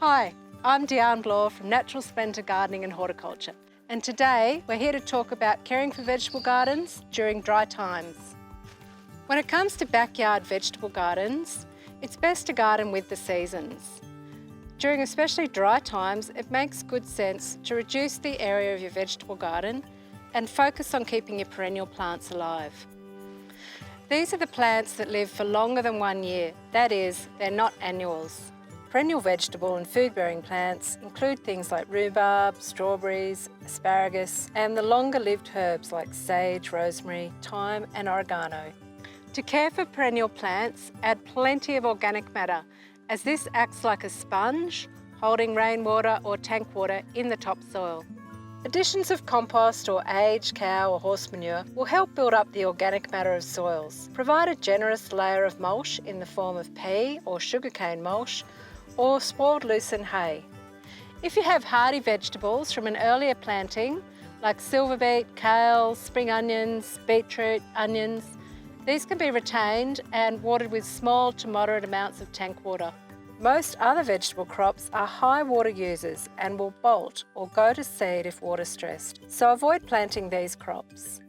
Hi, I'm Dhyan Blore from Natural Splendour Gardening and Horticulture, and today we're here to talk about caring for vegetable gardens during dry times. When it comes to backyard vegetable gardens, it's best to garden with the seasons. During especially dry times, it makes good sense to reduce the area of your vegetable garden and focus on keeping your perennial plants alive. These are the plants that live for longer than 1 year, that is, they're not annuals. Perennial vegetable and food-bearing plants include things like rhubarb, strawberries, asparagus, and the longer-lived herbs like sage, rosemary, thyme and oregano. To care for perennial plants, add plenty of organic matter, as this acts like a sponge, holding rainwater or tank water in the topsoil. Additions of compost or aged cow or horse manure will help build up the organic matter of soils. Provide a generous layer of mulch in the form of pea or sugarcane mulch or spoiled lucerne hay. If you have hardy vegetables from an earlier planting, like silver beet, kale, spring onions, beetroot, onions, these can be retained and watered with small to moderate amounts of tank water. Most other vegetable crops are high water users and will bolt or go to seed if water stressed, so avoid planting these crops.